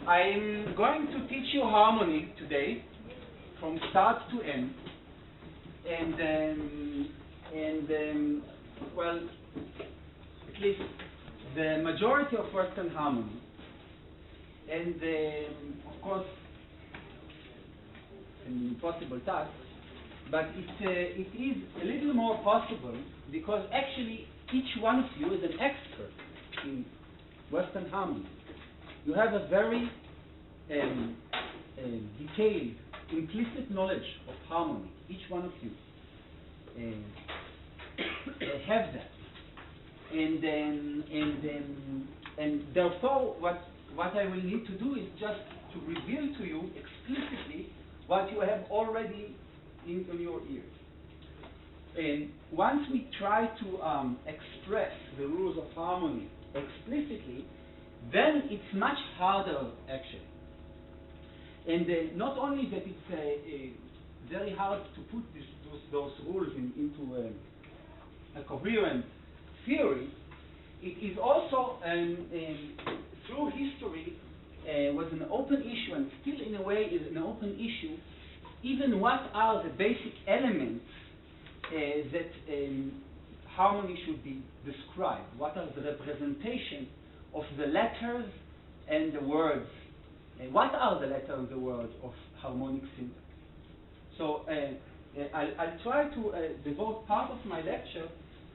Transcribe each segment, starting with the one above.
I'm going to teach you harmony today, from start to end, and well, at least the majority of Western harmony, and of course, an impossible task, but it is a little more possible because actually each one of you is an expert in Western harmony. You have a very detailed, implicit knowledge of harmony. Each one of you have that, and therefore, what I will need to do is just to reveal to you explicitly what you have already in your ears. And once we try to express the rules of harmony explicitly, then it's much harder, actually. And not only that it's very hard to put those rules into a coherent theory, it is also, through history, was an open issue, and still in a way is an open issue, even what are the basic elements that harmony should be described. What are the representation of the letters and the words? And what are the letters and the words of harmonic syntax? So I'll try to devote part of my lecture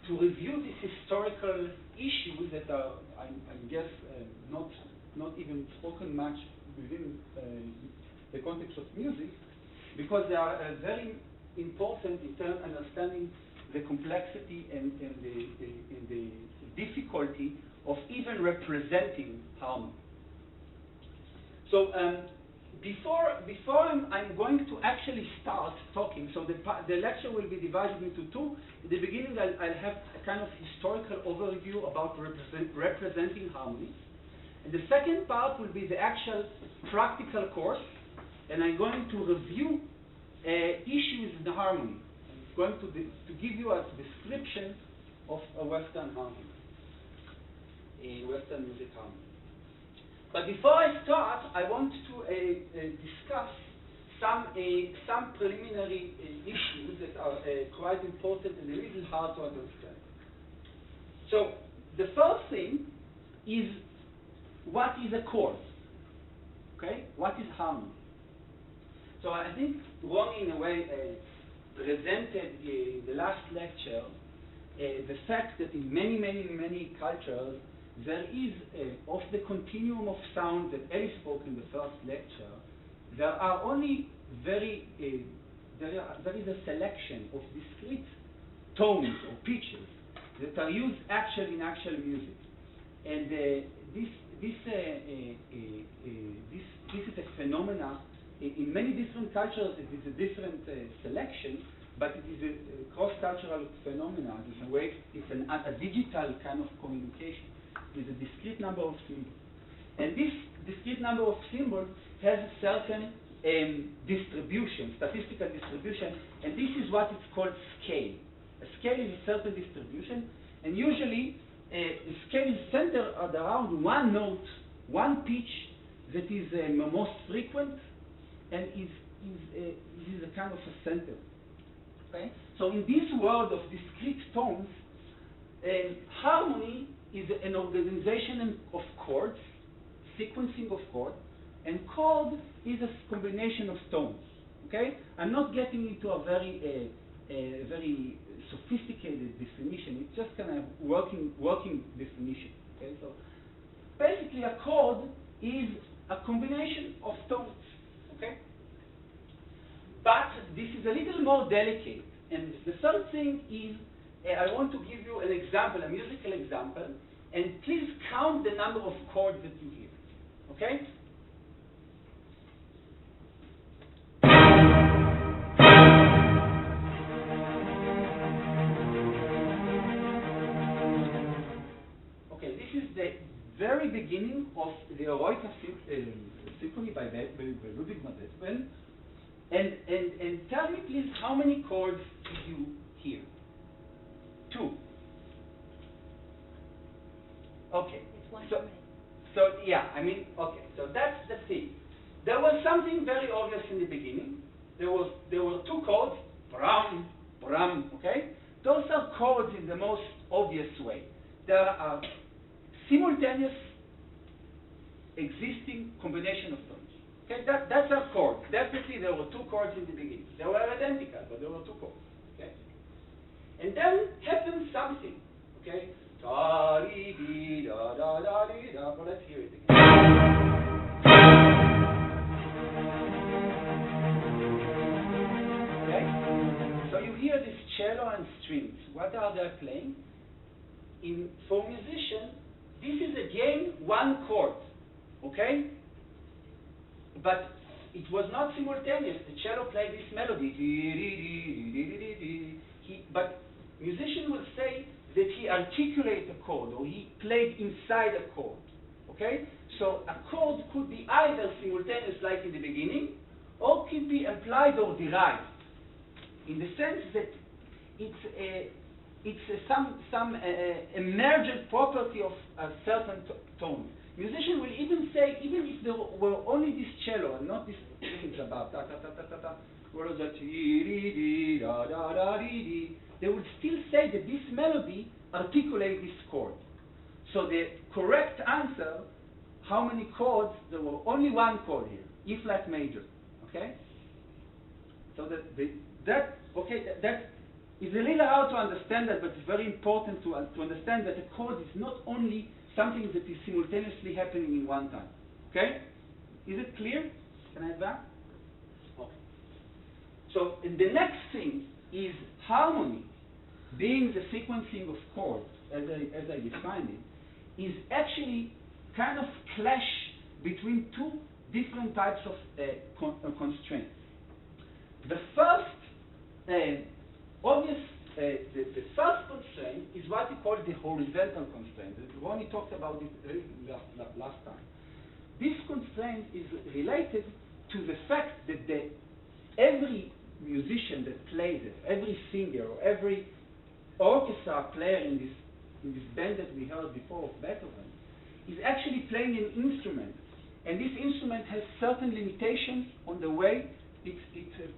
to review these historical issues that are, I guess, not even spoken much within the context of music, because they are very important in terms of understanding the complexity and the difficulty of even representing harmony. So before I'm going to actually start talking, so the lecture will be divided into two. In the beginning, I'll have a kind of historical overview about representing harmony. And the second part will be the actual practical course, and I'm going to review issues in the harmony. I'm going to give you a description of a Western harmony, a Western music harmony. But before I start, I want to discuss some preliminary issues that are quite important and a little hard to understand. So the first thing is, what is a chord? Okay, what is harmony? So I think Ron, in a way, presented in the last lecture the fact that in many cultures there is, of the continuum of sound that Ellie spoke in the first lecture, there are only there is a selection of discrete tones or pitches that are used actually in actual music, and this is a phenomena. In many different cultures, it is a different selection, but it is a cross-cultural phenomena. It's a way, it's a digital kind of communication. With a discrete number of symbols. And this discrete number of symbols has a certain distribution, statistical distribution, and this is what it's called scale. A scale is a certain distribution, and usually a scale is centered around one note, one pitch that is most frequent and is a kind of a center. Okay? So in this world of discrete tones, harmony is an organization of chords, sequencing of chords, and chord is a combination of tones. Okay? I'm not getting into a very sophisticated definition. It's just kind of working definition. Okay? So basically, a chord is a combination of tones. Okay? But this is a little more delicate. And the third thing is, I want to give you an example, a musical example, and please count the number of chords that you hear. Okay? Okay, this is the very beginning of the Eroica Symphony by Ludwig van Beethoven. And tell me, please, how many chords did you hear? 2. Okay. It's one so, for me. So yeah, I mean, okay, so that's the thing. There was something very obvious in the beginning. There were two chords, bram, bram, okay? Those are chords in the most obvious way. There are simultaneous existing combination of tones. Okay, that's a chord. Definitely there were two chords in the beginning. They were identical, but there were two chords. Okay? And then happened something. Okay? Da dee dee da da da dee da. Well, let's hear it again. Okay? So you hear this cello and strings. What are they playing? For musician, this is again one chord. Okay? But it was not simultaneous. The cello played this melody. But musician will say that he articulated a chord, or he played inside a chord. Okay? So a chord could be either simultaneous, like in the beginning, or could be implied or derived, in the sense that it's some emergent property of a certain tone. Musician will even say, even if there were only this cello and not these things above, ta ta ta ta ta ta, whereas a ti da da da dee, they would still say that this melody articulates this chord. So the correct answer, how many chords? There were only one chord here, E flat major. Okay. So that is a little hard to understand that, but it's very important to understand that a chord is not only something that is simultaneously happening in one time. Okay? Is it clear? Can I advance? Okay. So the next thing is harmony, being the sequencing of chords, as I defined it, is actually kind of clash between two different types of constraints. The first the first constraint is what we call the horizontal constraint. Ronnie talked about it last time. This constraint is related to the fact that every musician that plays it, every singer, or every orchestra player in this band that we heard before of Beethoven, is actually playing an instrument. And this instrument has certain limitations on the way it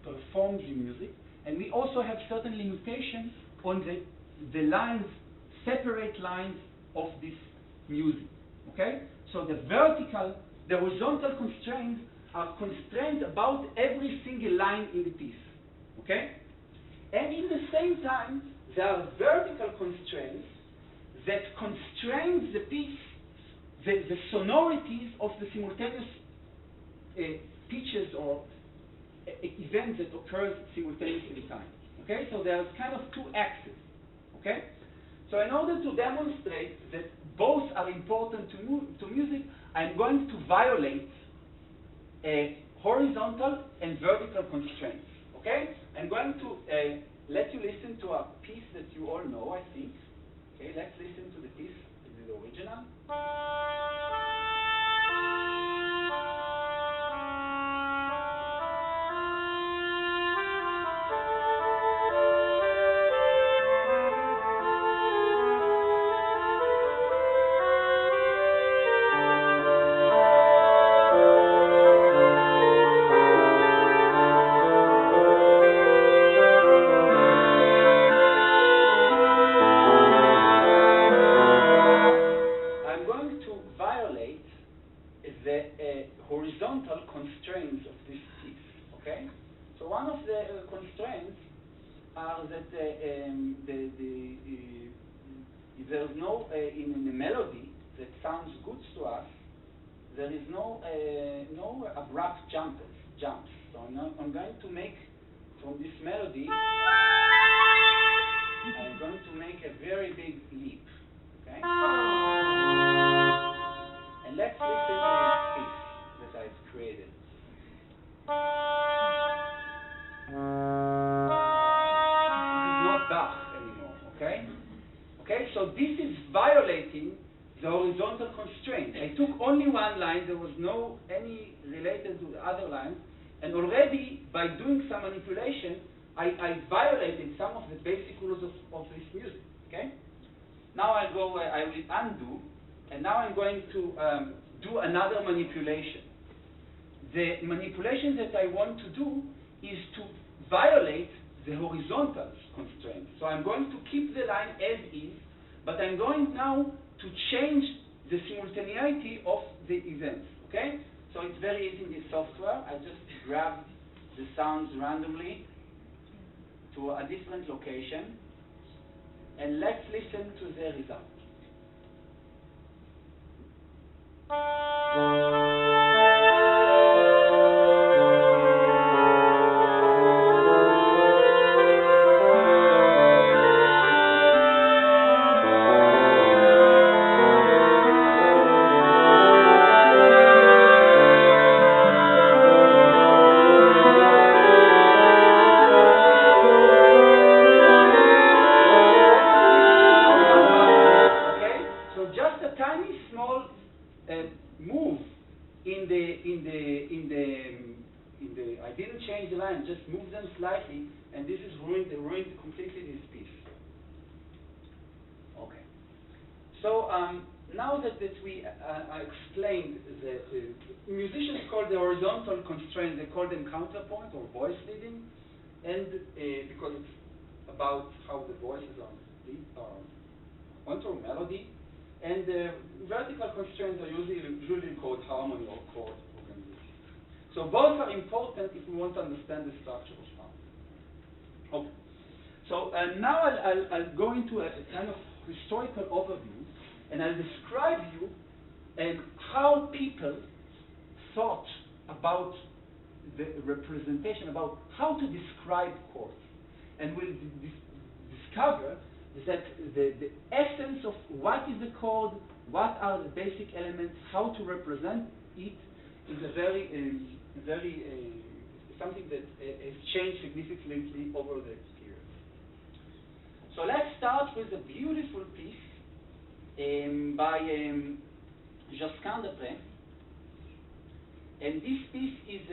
performs the music. And we also have certain limitations on the lines, separate lines of this music. Okay? So the horizontal constraints are constrained about every single line in the piece. Okay? And in the same time, there are vertical constraints that constrain the piece, the sonorities of the simultaneous pitches or event that occurs simultaneously in time. Okay, so there's kind of two axes. Okay, so in order to demonstrate that both are important to music, I'm going to violate horizontal and vertical constraints. Okay, I'm going to let you listen to a piece that you all know, I think. Okay, let's listen to the piece, the original. Horizontal constraints of this piece. Okay, so one of the constraints are that there's no in the melody that sounds good to us. There is no abrupt jumps. So I'm going to make from this melody. I'm going to make a very big leap. Okay, and let's listen to this piece that I've created. This is not Bach anymore, okay? Okay, so this is violating the horizontal constraint. I took only one line, there was no any related to the other lines, and already by doing some manipulation, I violated some of the basic rules of this music, okay? Now I will undo, And now I'm going to do another manipulation. The manipulation that I want to do is to violate the horizontal constraint. So I'm going to keep the line as is, but I'm going now to change the simultaneity of the events, okay? So it's very easy in this software. I just grab the sounds randomly to a different location, and let's listen to the result. Move I didn't change the line, just move them slightly, and this is ruined completely this piece. Okay. So now that we I explained that musicians call the horizontal constraints, they call them counterpoint or voice leading, and because it's about how the voices are contour melody. And vertical constraints are usually called harmony or chord organization. So both are important if we want to understand the structure of harmony. Okay. So now I'll go into a kind of historical overview, and I'll describe you how people thought about the representation, about how to describe chords. And we'll discover that the essence of what is a chord, what are the basic elements, how to represent it, is a very something that has changed significantly over the years. So let's start with a beautiful piece by Josquin de Prez. And this piece is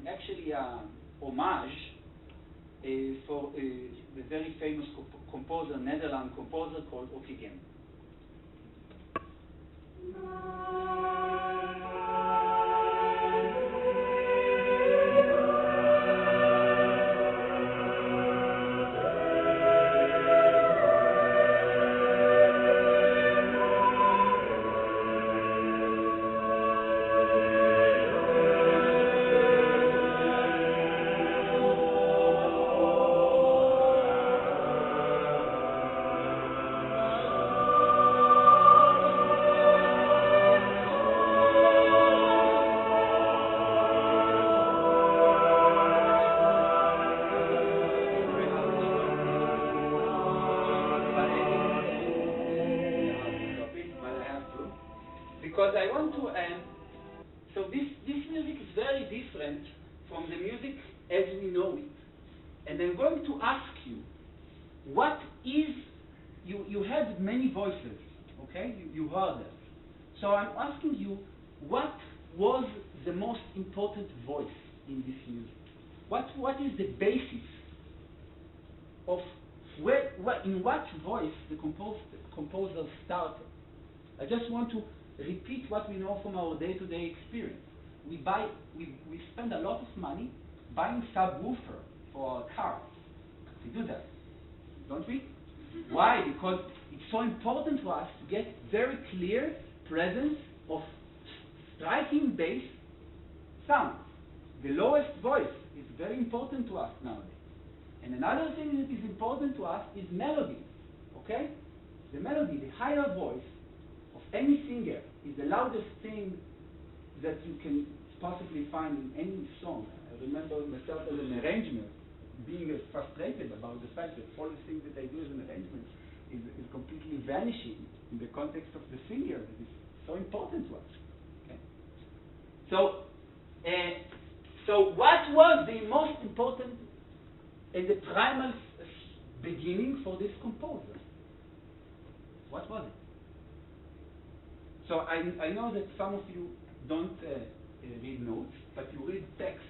actually a homage for the very famous composer, Netherlands composer called Ockeghem. Because I want to so this music is very different from the music as we know it. And I'm going to ask you, what is, you had many voices, okay? You heard them. So I'm asking you, what was the most important voice in this music? What is the basis of in what voice the composer started? I just want to repeat what we know from our day-to-day experience. We spend a lot of money buying subwoofer for our cars. We do that, don't we? Why? Because it's so important to us to get very clear presence of striking bass sound. The lowest voice is very important to us nowadays. And another thing that is important to us is melody, okay? The melody, the higher voice of any singer is the loudest thing that you can possibly find in any song. I remember myself as an arranger being frustrated about the fact that all the things that I do as an arrangement is completely vanishing in the context of the singer that is so important to us. Okay? So what was the most important and the primal beginning for this composer? What was it? So I know that some of you don't read notes, but you read text.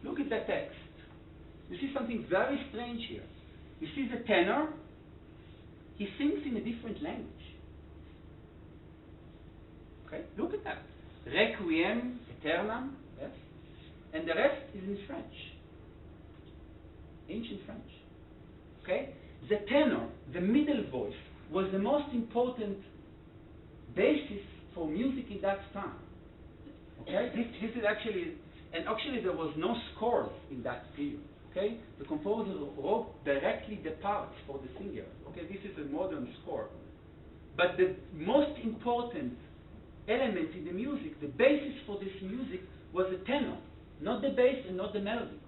Look at the text. You see something very strange here. You see the tenor, he sings in a different language. Okay, look at that. Requiem aeternam, yes? And the rest is in French, ancient French. Okay? The tenor, the middle voice, was the most important basis for music in that time. Okay? This is actually, and actually there was no scores in that period. Okay? The composer wrote directly the parts for the singer. Okay? This is a modern score. But the most important element in the music, the basis for this music, was the tenor, not the bass and not the melody.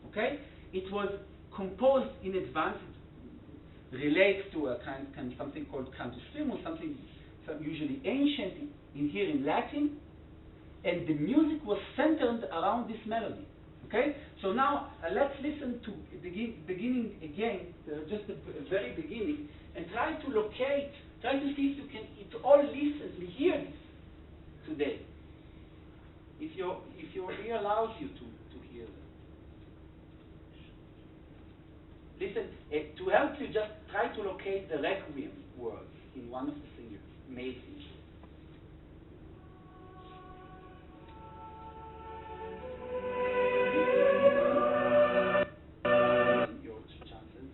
Okay? It was composed in advance. It relates to a something called cantus firmus, something usually ancient in here in Latin, and the music was centered around this melody. Okay? So now let's listen to beginning again, just the very beginning, and try to locate, try to see if you can all listen, hear this today. If your ear allows you to hear them. Listen, to help you, just try to locate the requiem words in one of the singers, male singers. Your chances.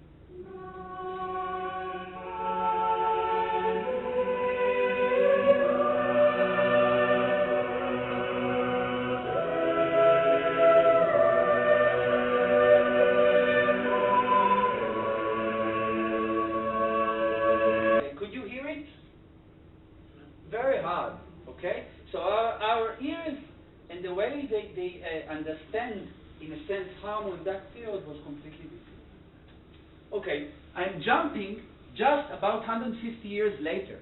Could you hear it? Very hard, okay? So our ears and the way they understand, in a sense, harmony in that period was completely different. Okay, I'm jumping just about 150 years later.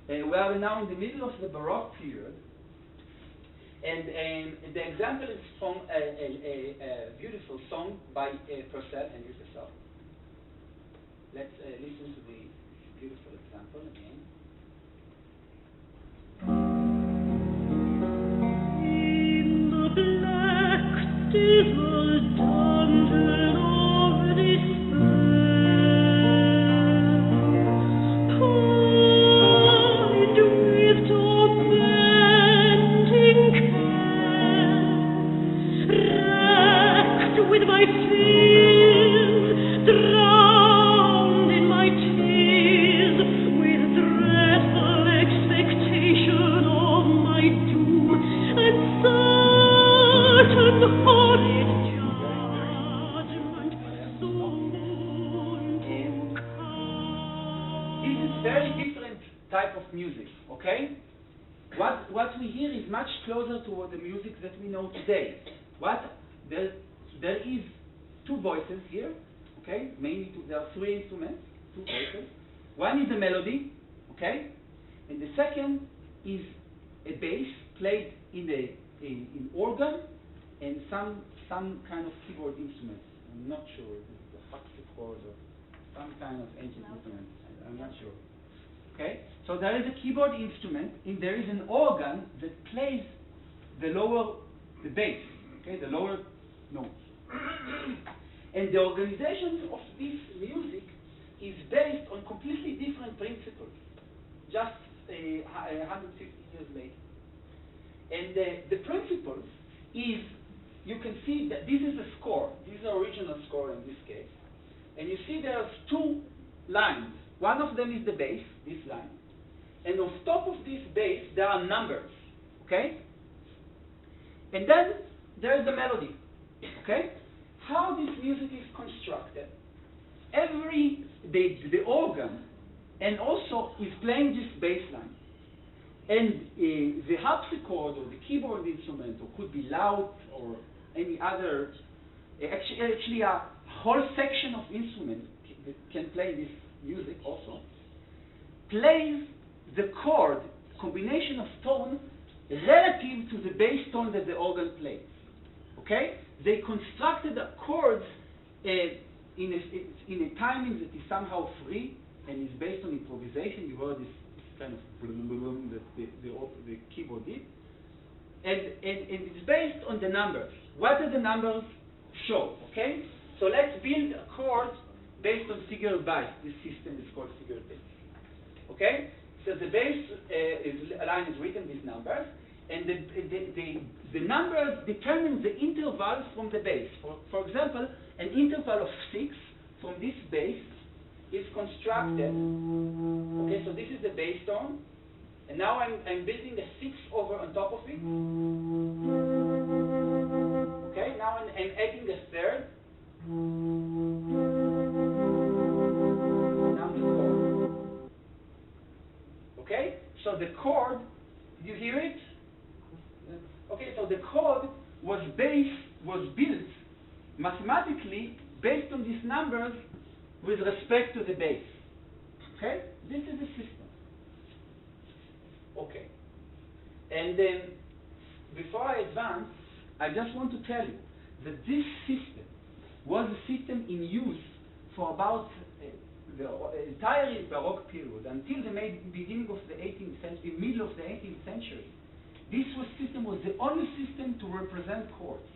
We are now in the middle of the Baroque period, and the example is from a beautiful song by Purcell, Henry Purcell. Let's listen to the beautiful example again. In the black, dismal dungeon of despair, pined with tormenting care, racked with my fears, drowned in my tears, with dreadful expectation of my doom, and certain horrid judgment soon to come. This is very different type of music, okay? What we hear is much closer to what the music that we know today. There is two voices here, okay? Mainly there are three instruments, two voices. One is a melody, okay? And the second is a bass played in organ and some kind of keyboard instrument. I'm not sure if it's a harpsichord or some kind of ancient instrument. I'm not sure. Okay? So there is a keyboard instrument and there is an organ that plays the bass, okay, the lower notes. And the organization of this music is based on completely different principles, just 150 years later. And the principles is, you can see that this is a score. This is the original score in this case. And you see there's two lines. One of them is the bass, this line. And on top of this bass, there are numbers, okay? And then there's the melody, okay? How this music is constructed, the organ, and also is playing this bass line. And the harpsichord or the keyboard instrument, or could be loud or any other, actually a whole section of instruments that can play this music also, plays the chord, combination of tone, relative to the bass tone that the organ plays. Okay? They constructed the chords in a timing that is somehow free and is based on improvisation. You heard this kind of boom that the keyboard did. And it's based on the numbers. What do the numbers show? Okay? So let's build a chord based on figure bass. This system is called figure bass. Okay? So the base line is written with numbers, and the numbers determine the intervals from the base. For example, an interval of 6 from this base is constructed. Okay, so this is the base tone, and now I'm building a 6 over on top of it. Okay, now I'm adding a third. Now the chord. Okay, so the chord, you hear it? Okay, so the chord was built mathematically based on these numbers with respect to the base. Okay, this is the system. Okay, and then before I advance, I just want to tell you that this system was a system in use for about the entire Baroque period until the beginning of the 18th century, middle of the 18th century. This system was the only system to represent chords.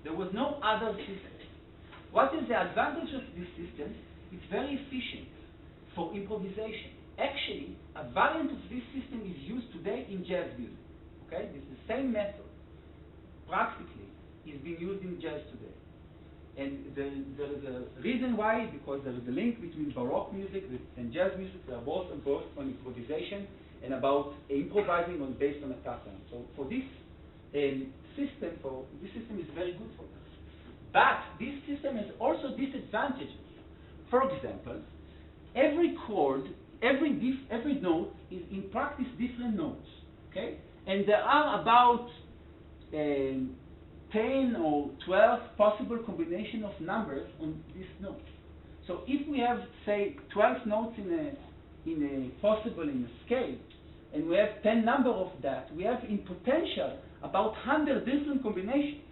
There was no other system. What is the advantage of this system? It's very efficient for improvisation. Actually, a variant of this system is used today in jazz music. Okay, this is the same method. Practically, is being used in jazz today. And there is a reason why, because there is a link between Baroque music and jazz music. They are both on improvisation and about improvising based on a pattern. So for this system, this system is very good for us. But this system has also disadvantages. For example, every chord, every note is in practice different notes. Okay, and there are about 10 or 12 possible combination of numbers on these notes. So if we have, say, 12 notes in a scale, and we have 10 number of that, we have in potential about 100 different combinations.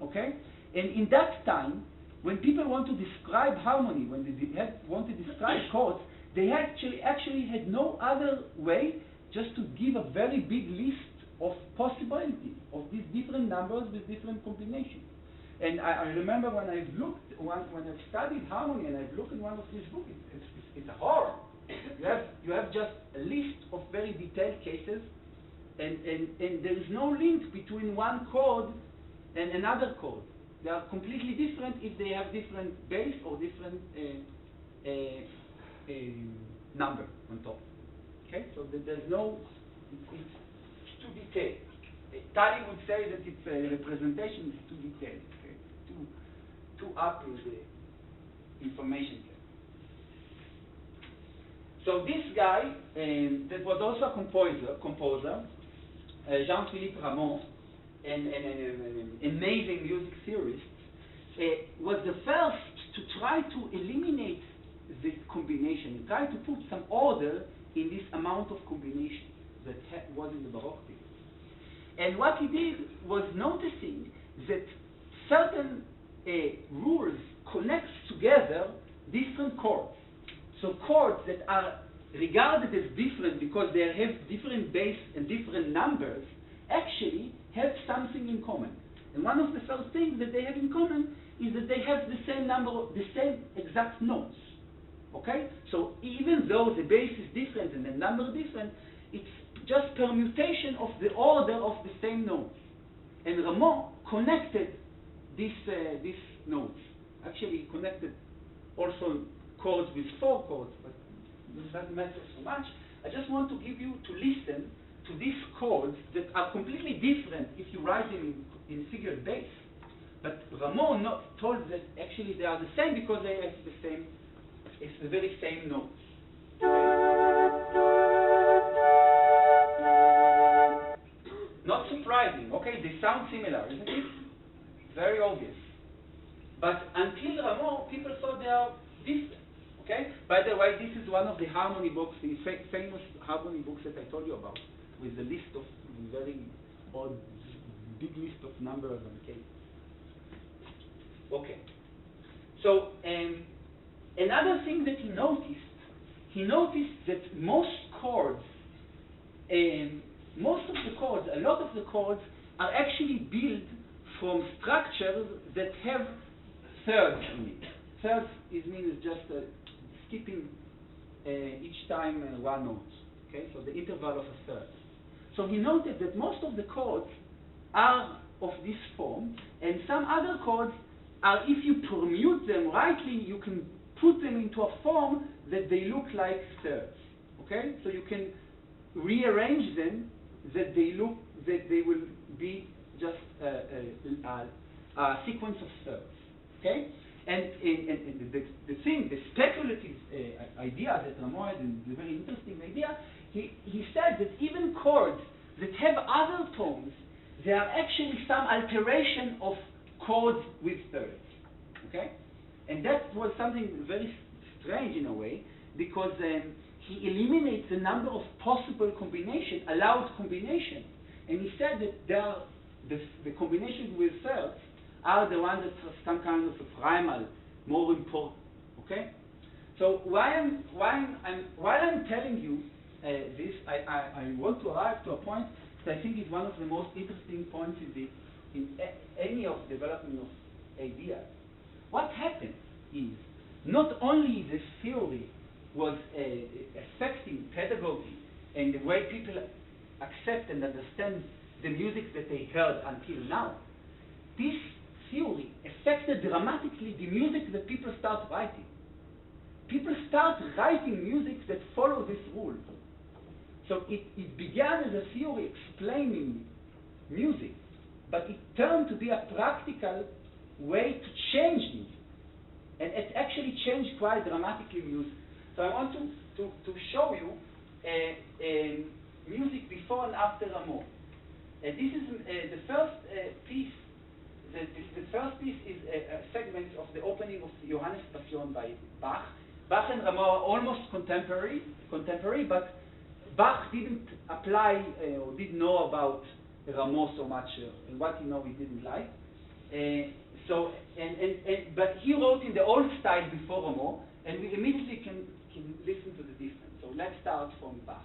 Okay, and in that time, when people want to describe harmony, when they want to describe chords, they actually had no other way just to give a very big list of possibilities of these different numbers with different combinations. And I remember when I've studied harmony and I've looked in one of these books, it's a horror. You have just a list of very detailed cases, and there is no link between one chord and another chord. They are completely different if they have different base or different number on top. Okay, so there's no. It's too detailed. Tali would say that its representation is too detailed, okay? too up in the information set. So this guy, that was also a composer, Jean-Philippe Rameau, an amazing music theorist, was the first to try to eliminate this combination and try to put some order in this amount of combinations that was in the Baroque period. And what he did was noticing that certain rules connect together different chords. So chords that are regarded as different because they have different base and different numbers actually have something in common. And one of the first things that they have in common is that they have the same exact notes. Okay? So even though the base is different and the number different, it's just permutation of the order of the same notes. And Rameau connected these notes. Actually, he connected also chords with 4 chords, but this doesn't matter so much. I just want to give you to listen to these chords that are completely different if you write them in figured bass. But Rameau told that actually they are the same because they have it's the very same notes. Not surprising, okay? They sound similar, isn't it? Very obvious. But until Rameau, people thought they are different, okay? By the way, this is one of the harmony books, the famous harmony books that I told you about, with the list of very odd, big list of numbers and cases. Okay. So, another thing that he noticed that most chords, a lot of the chords are actually built from structures that have thirds in it. Thirds means just skipping each time one note. Okay, so the interval of a third. So he noted that most of the chords are of this form, and some other chords are, if you permute them rightly, you can put them into a form that they look like thirds. Okay, so you can rearrange them that they will be just a sequence of thirds. Okay, and the speculative idea that Rameau had, and the very interesting idea, he said that even chords that have other tones, there are actually some alteration of chords with thirds. Okay, and that was something very strange in a way, because he eliminates the number of possible combinations, allowed combinations, and he said that there are the combinations with thirds are the ones that have some kind of a primal, more important. Okay, so while I'm telling you this, I want to arrive to a point that I think is one of the most interesting points in any of development of ideas. What happened is not only the theory was affecting pedagogy and the way people accept and understand the music that they heard until now. This theory affected dramatically the music that people start writing. People start writing music that follow this rule. So it began as a theory explaining music, but it turned to be a practical way to change music. And it actually changed quite dramatically music. So I want to show you music before and after Rameau. This is the first piece. The first piece is a segment of the opening of Johannes Passion by Bach. Bach and Rameau are almost contemporary, but Bach didn't apply or didn't know about Rameau so much, and what he didn't like. But he wrote in the old style before Rameau, and we immediately can listen to the difference. So let's start from Bach.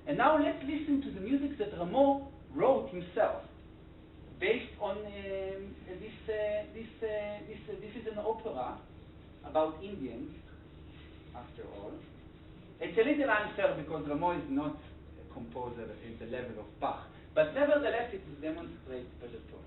And now let's listen to the music that Rameau wrote himself, based on this is an opera about Indians, after all. It's a little unfair because Rameau is not a composer at the level of Bach, but nevertheless it demonstrates the tone.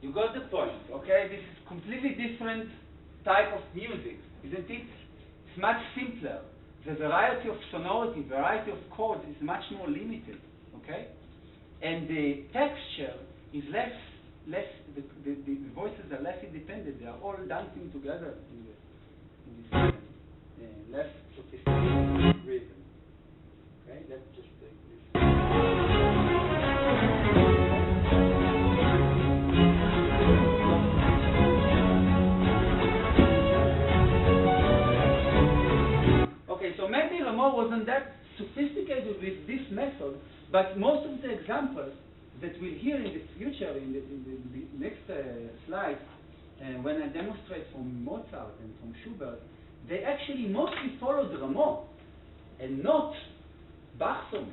You got the point, okay? This is completely different type of music, isn't it? It's much simpler. The variety of sonority, variety of chords is much more limited, okay? And the texture is less the voices are less independent. They are all dancing together in this less sophisticated rhythm. Okay, let's just take this. Rameau wasn't that sophisticated with this method, but most of the examples that we'll hear in the future, in the next slide, when I demonstrate from Mozart and from Schubert, they actually mostly followed Rameau and not Bach so much.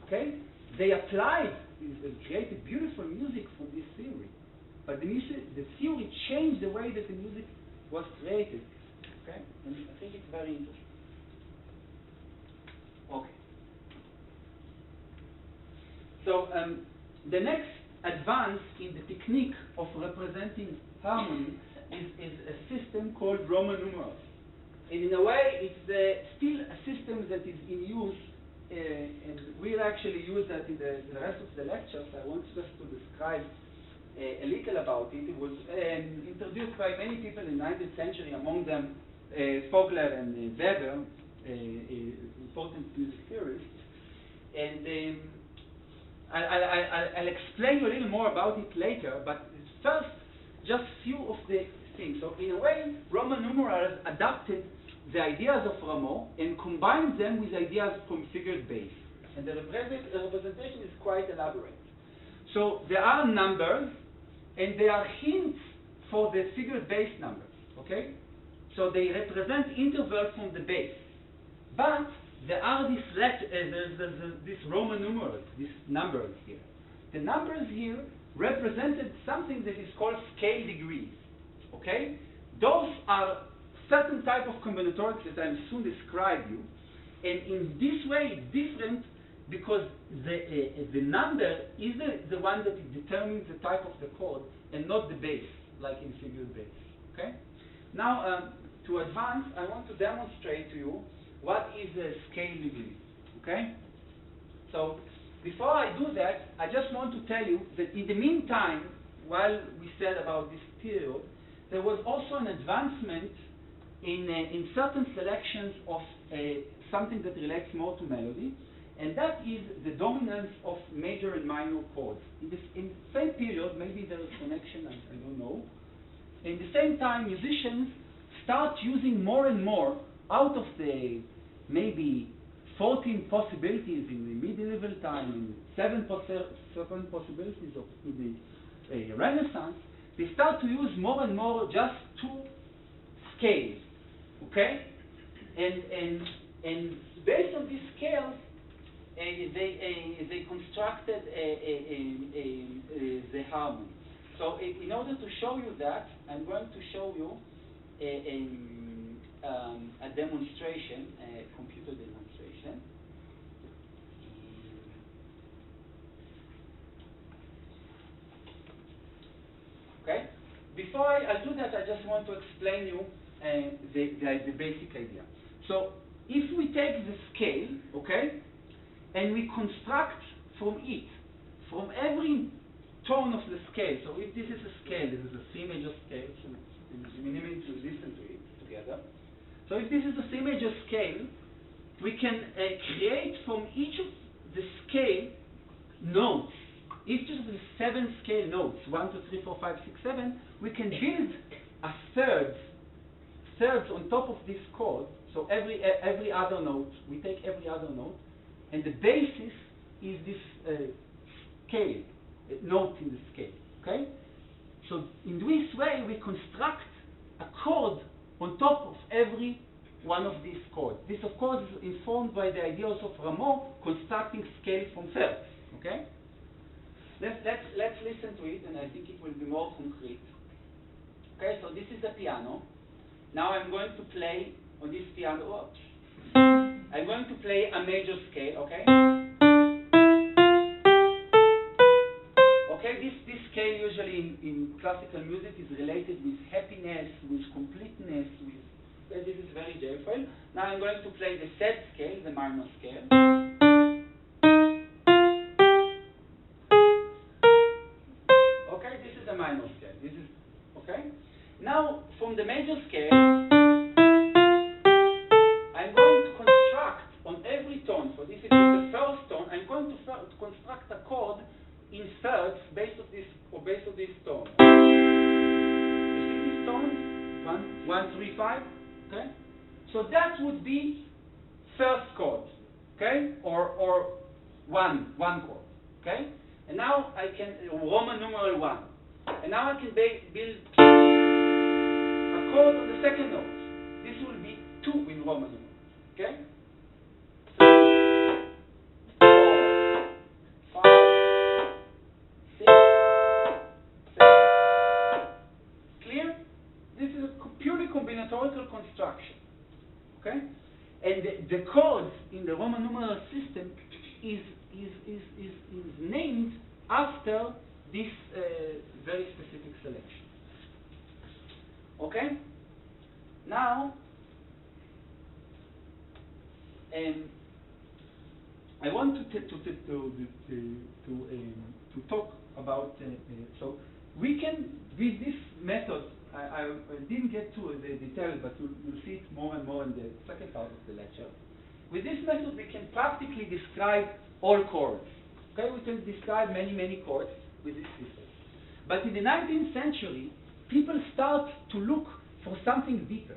Okay? They applied and created beautiful music from this theory, but the theory changed the way that the music was created. Okay? And I think it's very interesting. Okay. So the next advance in the technique of representing harmony is a system called Roman numerals. And in a way, it's still a system that is in use, and we'll actually use that in the rest of the lectures. I want just to describe a little about it. It was introduced by many people in the 19th century, among them Vogler and Weber, important music theorists. And I'll explain you a little more about it later, but first, just few of the things. So in a way, Roman numerals adapted the ideas of Rameau and combined them with ideas from figured bass. And the representation is quite elaborate. So there are numbers, and there are hints for the figured bass numbers, okay? So they represent intervals from the bass. But there are these Roman numerals, these numbers here. The numbers here represented something that is called scale degrees, okay? Those are certain type of combinatorics that I'll soon describe you. And in this way, it's different because the number is the one that determines the type of the chord and not the bass, like in figured bass, okay? Now, to advance, I want to demonstrate to you what is a scale degree, okay? So before I do that, I just want to tell you that in the meantime, while we said about this period, there was also an advancement in certain selections of something that relates more to melody, and that is the dominance of major and minor chords. In the same period, maybe there is connection, I don't know. In the same time, musicians start using more and more out of the maybe 14 possibilities in the medieval time and 7 possibilities in the Renaissance, they start to use more and more just 2 scales, okay? And based on these scales, they constructed the harmony. So in order to show you that, I'm going to show you a demonstration, a computer demonstration. Okay? Before I do that, I just want to explain you the basic idea. So if we take the scale, okay, and we construct from it, from every tone of the scale, so if this is a scale, this is a C major scale, so we need to listen to it together. So if this is a C major scale, we can create from each of the scale notes, each of the 7 scale notes, 1, 2, 3, 4, 5, 6, 7, we can build a thirds on top of this chord. So every other note, we take every other note, and the basis is this scale, note in the scale, okay? So in this way, we construct a chord on top of every one of these chords. This, of course, is informed by the ideas of Rameau constructing scales from thirds, okay? Let's listen to it, and I think it will be more concrete. Okay, so this is the piano. Now I'm going to play on this piano. Oops. I'm going to play a major scale, okay? Okay, this scale usually in classical music is related with happiness, with completeness, with this is very joyful. Now I'm going to play the third scale, the minor scale. Okay, this is the minor scale. This is okay. Now from the major scale, I'm going to construct on every tone. So this is the first tone. I'm going to construct a chord in thirds based on this tone. You see these tones? 1, 3, 5. Okay. So that would be first chord, okay, or one chord, okay, and now I can Roman numeral 1, and now I can build a chord on the second note. This will be 2 in Roman numeral, okay. 4, 5, 6, 7. Clear? This is a purely combinatorial construction. Okay? And the chords in the Roman numeral system is named after this very specific selection. Okay? Now, I want to talk about so we can with this method. I didn't get to the details, but you'll see it more and more in the second part of the lecture. With this method, we can practically describe all chords. Okay, we can describe many chords with this system. But in the 19th century, people start to look for something deeper.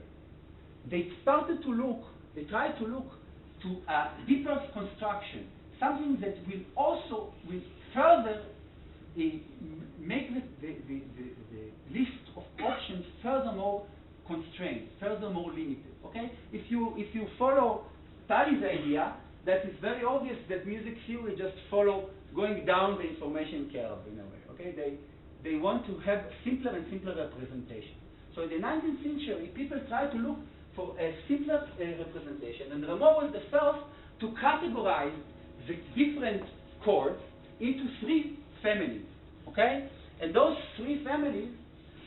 They tried to look to a deeper construction, something that will further make the list of options furthermore constrained, furthermore limited. Okay? If you follow Tali's idea, that is very obvious that music theory just follow going down the information curve in a way. Okay? They want to have simpler and simpler representation. So in the 19th century, people tried to look for a simpler representation, and Rameau was the first to categorize the different chords into 3 families, okay? And those 3 families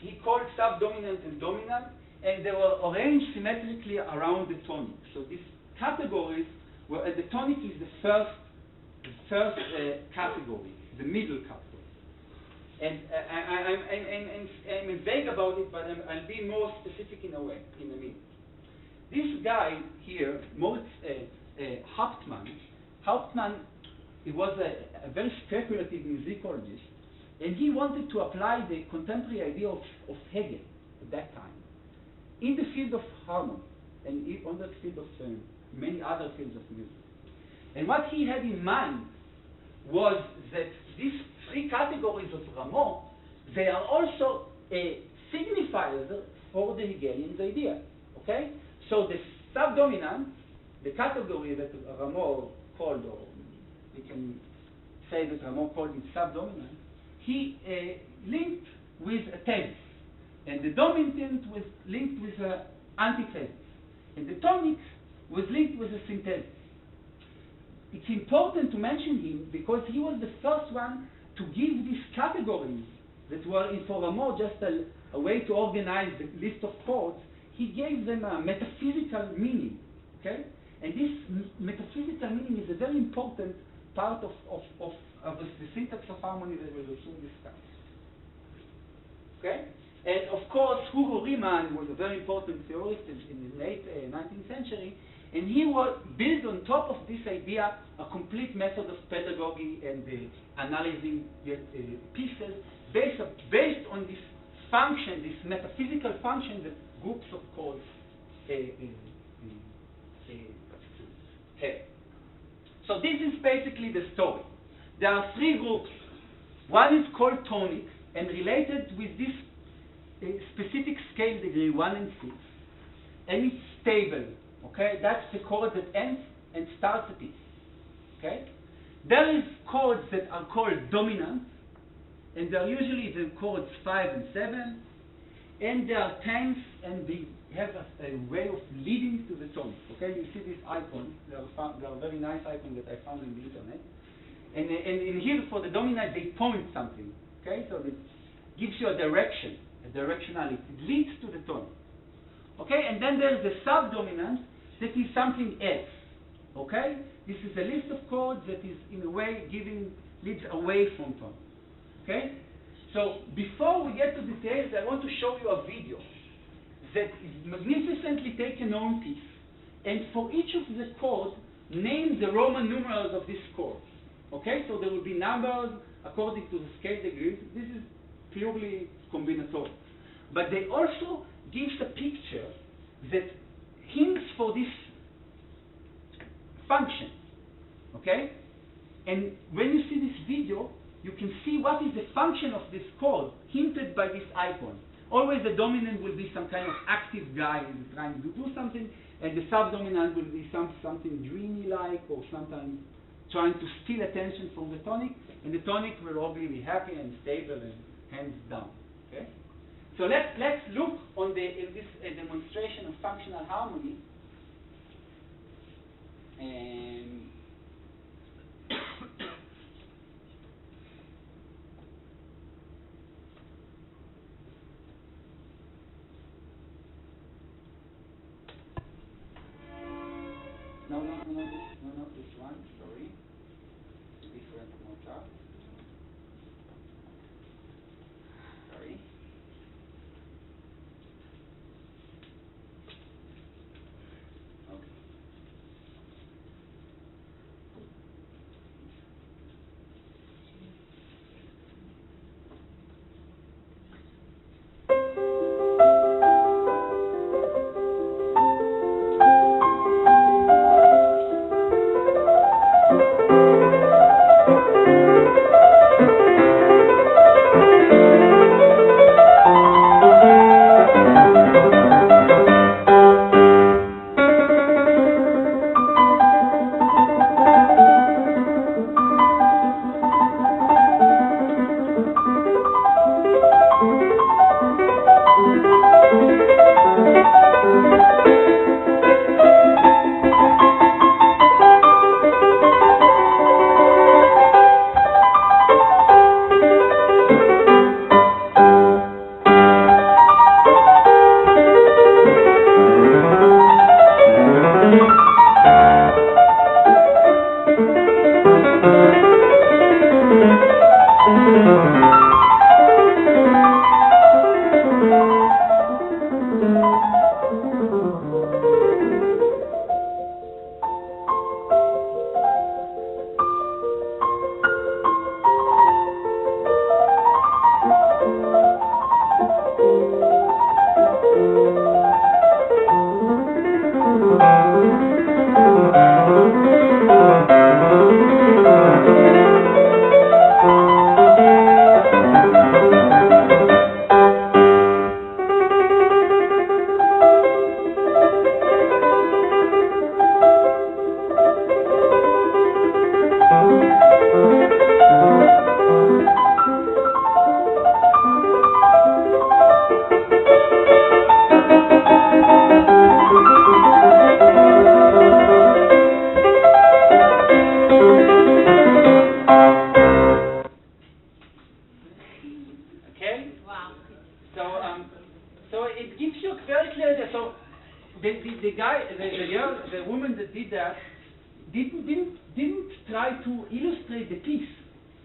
he called subdominant and dominant, and they were arranged symmetrically around the tonic. So these categories were, the tonic is the first category, the middle category. And I'm vague about it, but I'll be more specific in a minute. This guy here, Hauptmann, he was a very speculative musicologist, and he wanted to apply the contemporary idea of Hegel at that time in the field of harmony and on the field of many other fields of music. And what he had in mind was that these 3 categories of Rameau, they are also signifiers for the Hegelian idea. Okay? So the subdominant, the category that Rameau called, or we can say that Rameau called it subdominant, he linked with a tense, and the dominant was linked with an antithesis, and the tonic was linked with a synthesis. It's important to mention him because he was the first one to give these categories that were for Rameau just a way to organize the list of chords. He gave them a metaphysical meaning, okay? And this metaphysical meaning is a very important part of the syntax of harmony that we will soon discuss. Okay? And of course, Hugo Riemann was a very important theorist in the late 19th century, and he built on top of this idea a complete method of pedagogy and analyzing pieces based on this function, this metaphysical function that groups of chords have. So this is basically the story. There are 3 groups. One is called tonic and related with this specific scale degree 1 and 6, and it's stable. Okay, that's the chord that ends and starts a piece. Okay, there is chords that are called dominant, and they're usually the chords 5 and 7, and they are tense, and they have a way of leading to the tonic. Okay, you see these icons. They are a very nice icon that I found on the internet. And in here for the dominant, they point something. Okay, so it gives you a direction, a directionality. It leads to the tonic. Okay, and then there's the subdominant that is something else. Okay, this is a list of chords that is in a way leads away from tonic. Okay, so before we get to details, I want to show you a video that is magnificently taken on piece, and for each of the chords, name the Roman numerals of this chord. Okay, so there will be numbers according to the scale degrees. This is purely combinatorial. But they also gives a picture that hints for this function, okay? And when you see this video, you can see what is the function of this chord, hinted by this icon. Always the dominant will be some kind of active guy who's trying to do something, and the subdominant will be something dreamy-like, or sometimes trying to steal attention from the tonic, and the tonic will obviously be happy and stable and hands down. Okay? So let's look on in this demonstration of functional harmony. And no, this one, sorry. Different nota. Sorry. Okay. So it gives you very clear that the woman that did that didn't try to illustrate the piece.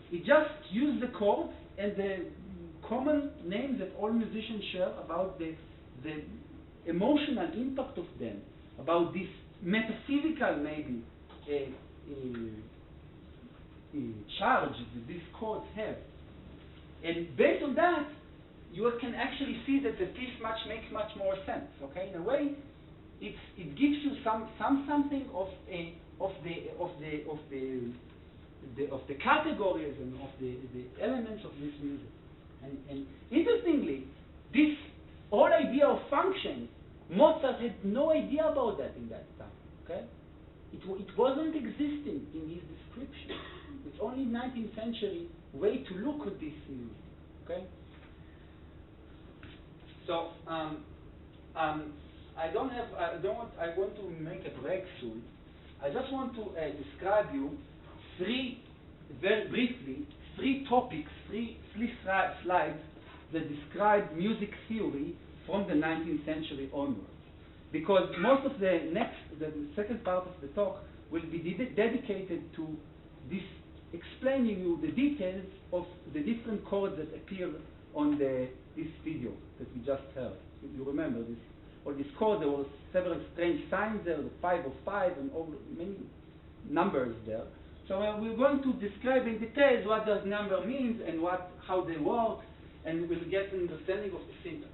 He just used the chords and the common name that all musicians share about the emotional impact of them, about this metaphysical maybe charge that these chords have. And based on that, you can actually see that the piece makes much more sense. Okay, in a way, it gives you something of the categories and of the elements of this music. And interestingly, this whole idea of function, Mozart had no idea about that in that time. Okay, it wasn't existing in his description. It's only 19th century way to look at this music. Okay. So I want to make a break soon. I just want to describe you very briefly, three topics, three slides that describe music theory from the 19th century onwards. Because most of the second part of the talk will be dedicated to this, explaining you the details of the different chords that appear on this video that we just heard. You remember this? On this chord, there were several strange signs there, the 505 and all many numbers there. So we're going to describe in details what does number means and how they work, and we'll get an understanding of the syntax.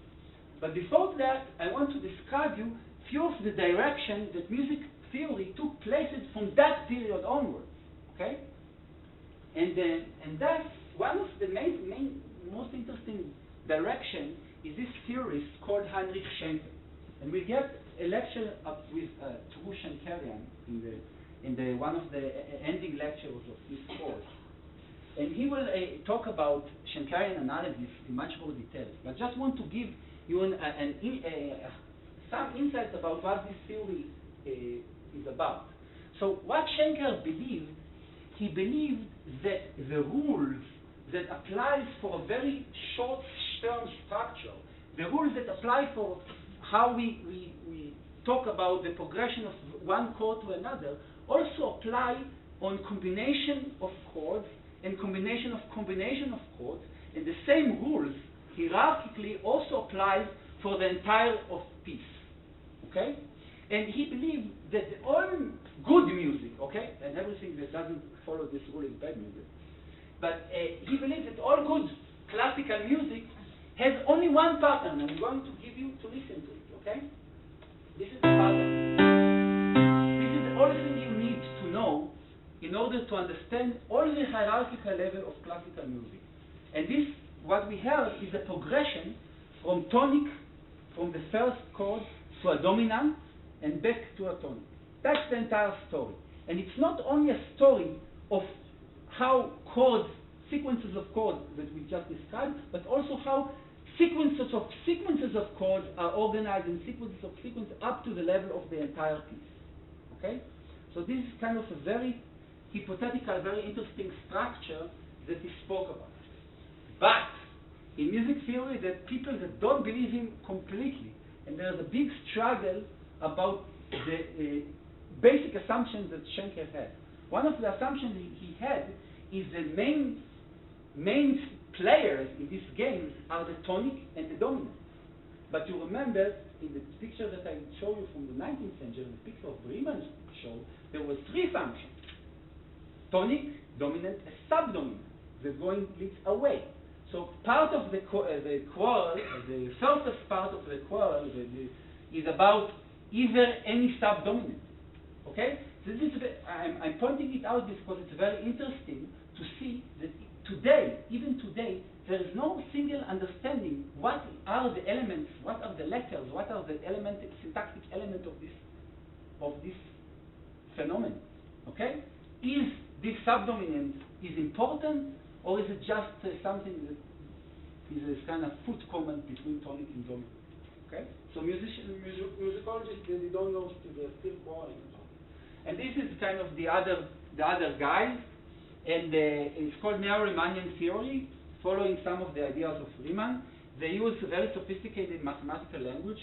But before that, I want to describe you few of the directions that music theory took places from that period onwards. Okay, and that's one of the most interesting direction is this theorist called Heinrich Schenker, and we get a lecture up with True Schenkerian in the one of the ending lectures of this course, and he will talk about Schenkerian analysis in much more detail. But just want to give you some insights about what this theory is about. So what Schenker believed, he believed that the rules that applies for a very short-term structure, the rules that apply for how we talk about the progression of one chord to another, also apply on combination of chords and combination of chords, and the same rules hierarchically also apply for the entire of piece. Okay? And he believed that all good music, okay, and everything that doesn't follow this rule is bad music, but he believed that all good classical music has only one pattern. I'm going to give you to listen to it, okay? This is the pattern. This is the only thing you need to know in order to understand all the hierarchical level of classical music. And this, what we have, is a progression from tonic, from the first chord to a dominant, and back to a tonic. That's the entire story. And it's not only a story of how chords, sequences of chords that we just described, but also how sequences of chords are organized in sequences of sequence up to the level of the entire piece. Okay? So this is kind of a very hypothetical, very interesting structure that he spoke about. But in music theory, there are people that don't believe him completely, and there's a big struggle about the basic assumptions that Schenker had. One of the assumptions he had is the main players in this game are the tonic and the dominant. But you remember, in the picture that I showed you from the 19th century, the picture of Riemann showed, there were three functions: tonic, dominant, and subdominant. They're going leads away. So part of the quarrel, the surface part of the quarrel is about either any subdominant. Okay? So this is I'm pointing it out because it's very interesting to see that today, even today, there is no single understanding what are the elements, what are the letters, what are the syntactic element of this phenomenon. Okay? Is this subdominant is important, or is it just something that is a kind of foot comment between tonic and dominant? Okay? So musicologists, they don't know, they're still quarreling. And this is kind of the other guy, and it's called neo-Riemannian theory, following some of the ideas of Riemann. They use a very sophisticated mathematical language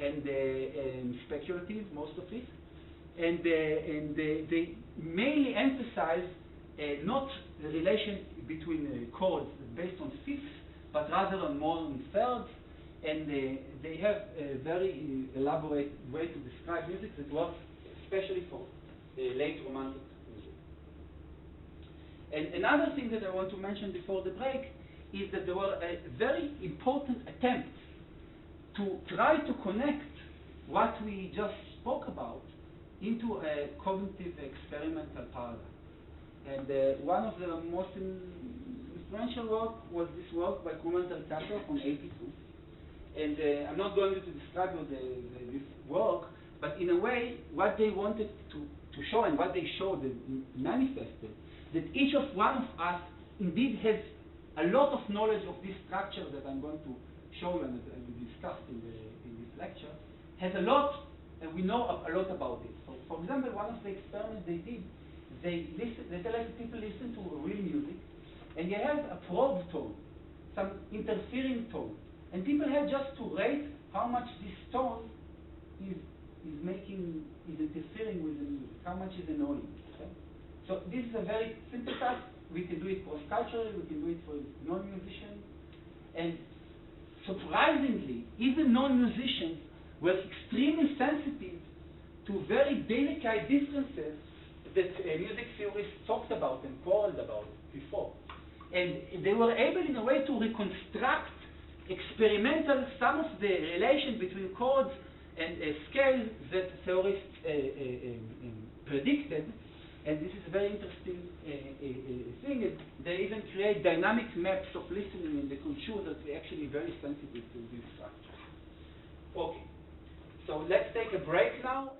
and speculative, most of it, and they mainly emphasize not the relation between chords based on fifths, but rather on more on thirds, and they have a very elaborate way to describe music that works especially for late romantic music. And another thing that I want to mention before the break is that there were very important attempts to try to connect what we just spoke about into a cognitive experimental paradigm. And one of the most influential work was this work by Kuhlmann-Terzater from '82. And I'm not going to describe this work, but in a way, what they wanted to show and what they showed and manifested, that each of one of us indeed has a lot of knowledge of this structure that I'm going to show you and that we discussed in this lecture, has a lot, and we know a lot about it. So, for example, one of the experiments they did, they let people listen to real music, and you have a probe tone, some interfering tone, and people have just to rate how much this tone is interfering with the music, how much is annoying. Okay? So this is a very simple task. We can do it cross-culturally, we can do it for non-musicians, and surprisingly, even non-musicians were extremely sensitive to very delicate differences that music theorists talked about and quarreled about before. And they were able, in a way, to reconstruct experimental some of the relation between chords a scale that theorists predicted, and this is a very interesting thing, is they even create dynamic maps of listening, and they could show that we're actually very sensitive to these structures. Okay, so let's take a break now.